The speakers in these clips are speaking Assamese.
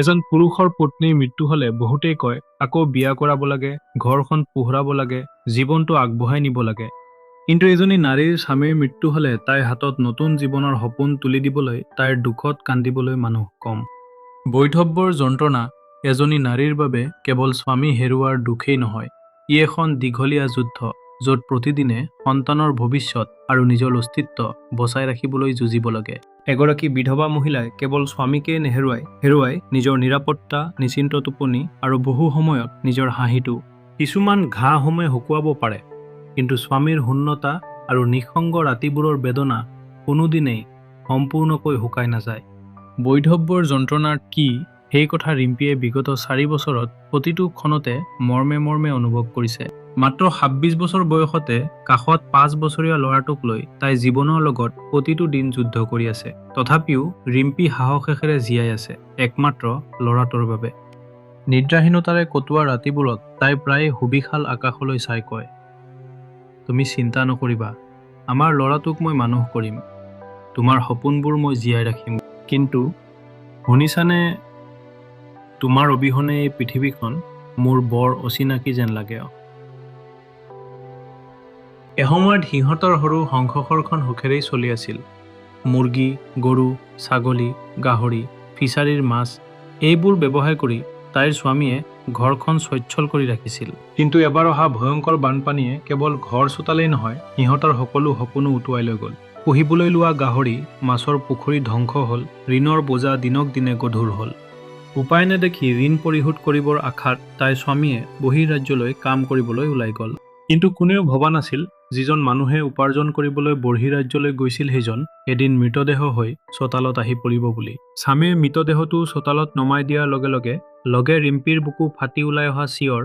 এজন পুৰুষৰ পত্নীৰ মৃত্যু হলে বহুতেই কয় আকৌ বিয়া কৰাব লাগে, ঘৰখন পোহৰাব লাগে, জীৱনটো আগবঢ়াই নিব লাগে। কিন্তু এজনী নাৰীৰ স্বামীৰ মৃত্যু হলে তাইৰ হাতত নতুন জীৱনৰ সপোন তুলি দিবলৈ, তাইৰ দুখত কান্দিবলৈ মানুহ কম। বৈধব্যৰ যন্ত্ৰণা এজনী নাৰীৰ বাবে কেৱল স্বামী হেৰুৱাৰ দুখেই নহয়, ই এখন দীঘলীয়া যুদ্ধ য'ত প্ৰতিদিনে সন্তানৰ ভৱিষ্যত আৰু নিজৰ অস্তিত্ব বচাই ৰাখিবলৈ যুঁজিব লাগে। এগৰাকী বিধৱা মহিলাই কেৱল স্বামীকেই হেৰুৱাই নিজৰ নিৰাপত্তা, নিশ্চিন্ত টোপনি আৰু বহু সময়ত নিজৰ হাঁহিটো। কিছুমান ঘাঁসমূহে শুকুৱাব পাৰে, কিন্তু স্বামীৰ শূন্যতা আৰু নিঃসংগ ৰাতিবোৰৰ বেদনা কোনোদিনেই সম্পূৰ্ণকৈ শুকাই নাযায়। বৈধব্যৰ যন্ত্ৰণা কি সেই কথা ৰিম্পীয়ে বিগত 4 বছৰত প্ৰতিটো ক্ষণতে মৰ্মে মৰ্মে অনুভৱ কৰিছে। মাত্ৰ 26 বছৰ বয়সতে কাষত 5 বছৰীয়া ল'ৰাটোক লৈ তাই জীৱনৰ লগত প্ৰতিটো দিন যুদ্ধ কৰি আছে। তথাপিও ৰিম্পী সাহসেৰে জীয়াই আছে, একমাত্ৰ ল'ৰাটোৰ বাবে। নিদ্ৰাহীনতাৰে কটোৱা ৰাতিবোৰত তাই প্ৰায় সুবিশাল আকাশলৈ চাই কয়, তুমি চিন্তা নকৰিবা, আমাৰ ল'ৰাটোক মই মানুহ কৰিম, তোমাৰ সপোনবোৰ মই জীয়াই ৰাখিম। কিন্তু শুনিছানে, তোমাৰ অবিহনে এই পৃথিৱীখন মোৰ বৰ অচিনাকি যেন লাগে। এসময়ত সিহঁতৰ সৰু সংঘৰ্ষখন সুখেৰেই চলি আছিল। মুৰ্গী, গৰু, ছাগলী, গাহৰি, ফিছাৰীৰ মাছ এইবোৰ ব্যৱসায় কৰি তাইৰ স্বামীয়ে ঘৰখন স্বচ্ছল কৰি ৰাখিছিল। কিন্তু এবাৰ অহা ভয়ংকৰ বানপানীয়ে কেৱল ঘৰ চোতালেই নহয়, সিহঁতৰ সকলো সপোনো উটুৱাই লৈ গ'ল। পুহিবলৈ লোৱা গাহৰি, মাছৰ পুখুৰী ধ্বংস হ'ল, ঋণৰ বোজা দিনক দিনে গধুৰ হ'ল। উপায় নেদেখি ঋণ পৰিশোধ কৰিবৰ আশাত তাইৰ স্বামীয়ে বহিঃৰাজ্যলৈ কাম কৰিবলৈ ওলাই গ'ল। কিন্তু কোনেও ভবা নাছিল, যিজন মানুহে উপাৰ্জন কৰিবলৈ বহিঃৰাজ্যলৈ গৈছিল সেইজন এদিন মৃতদেহ হৈ চোতালত আহি পৰিব বুলি। স্বামীৰ মৃতদেহটো চোতালত নমাই দিয়াৰ লগে লগে ৰিম্পীৰ বুকু ফাটি ওলাই অহা চিঞৰ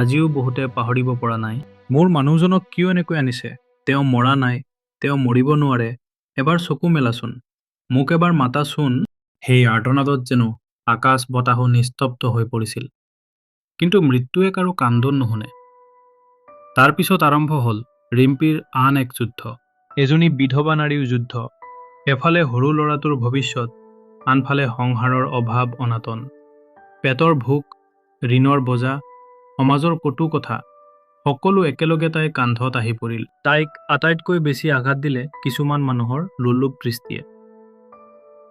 আজিও বহুতে পাহৰিব পৰা নাই। মোৰ মানুহজনক কিয় এনেকৈ আনিছে? তেওঁ মৰা নাই, তেওঁ মৰিব নোৱাৰে, এবাৰ চকু মেলাচোন, মোক এবাৰ মাতাচোন। সেই আৰ্তনাদত যেনো আকাশ বতাহো নিস্তব্ধ হৈ পৰিছিল। কিন্তু মৃত্যুৱে কাৰো কান্দোন নুশুনে। তাৰ পিছত আৰম্ভ হ'ল ৰিম্পীৰ আন এক যুদ্ধ, এজনী বিধৱা নাৰীৰ যুদ্ধ। এফালে সৰু ল'ৰাটোৰ ভৱিষ্যত, আনফালে সংসাৰৰ অভাৱ অনাটন, পেটৰ ভোক, ঋণৰ বোজা, সমাজৰ কটু কথা, সকলো একেলগে তাইৰ কান্ধত আহি পৰিল। তাইক আটাইতকৈ বেছি আঘাত দিলে কিছুমান মানুহৰ লোলুপ দৃষ্টিয়ে।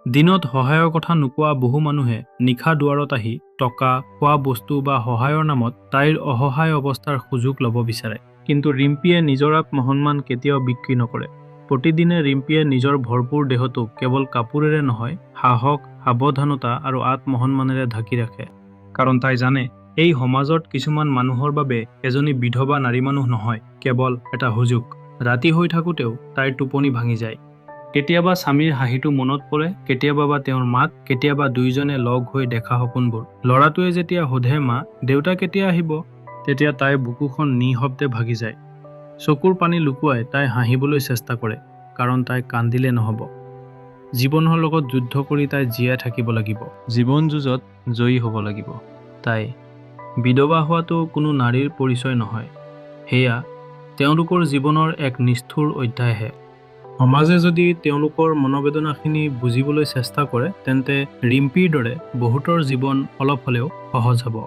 দিনত সহায়ৰ কথা নোকোৱা বহু মানুহে নিশা দুৱাৰত আহি টকা, খোৱা বস্তু বা সহায়ৰ নামত তাইৰ অসহায় অৱস্থাৰ সুযোগ ল'ব বিচাৰে। কিন্তু ৰিম্পীয়ে নিজৰ আত্মসন্মান কেতিয়াও বিক্ৰী নকৰে। প্ৰতিদিনে ৰিম্পীয়ে নিজৰ ভৰপূৰ দেহটোক কেৱল কাপোৰেৰে নহয়, সাহস, সাৱধানতা আৰু আত্মসন্মানেৰে ঢাকি ৰাখে। কাৰণ তাই জানে, এই সমাজত কিছুমান মানুহৰ বাবে এজনী বিধৱা নাৰী মানুহ নহয়, কেৱল এটা সুযোগ। ৰাতি হৈ থাকোঁতেও তাইৰ টোপনি ভাঙি যায়। কেতিয়াবা স্বামীৰ হাঁহিটো মনত পৰে, কেতিয়াবা বা তেওঁৰ মাত, কেতিয়াবা দুয়োজনে লগ হৈ দেখা সপোনবোৰ। ল'ৰাটোৱে যেতিয়া সোধে, মা, দেউতা কেতিয়া আহিব? তেতিয়া তাইৰ বুকুখন নিঃশব্দে ভাগি যায়। চকুৰ পানী লুকুৱাই তাই হাঁহিবলৈ চেষ্টা কৰে, কাৰণ তাই কান্দিলে নহ'ব। জীৱনৰ লগত যুদ্ধ কৰি তাই জীয়াই থাকিব লাগিব, জীৱন যুঁজত জয়ী হ'ব লাগিব। তাই বিধৱা হোৱাটো কোনো নাৰীৰ পৰিচয় নহয়, সেয়া তেওঁলোকৰ জীৱনৰ এক নিষ্ঠুৰ অধ্যায়হে। সমাজে যদি তেওঁলোকৰ মনোবেদনাখিনি বুজিবলৈ চেষ্টা কৰে, তেন্তে ৰিম্পীৰ দৰে বহুতৰ জীৱন অলপ হ'লেও সহজ হ'ব।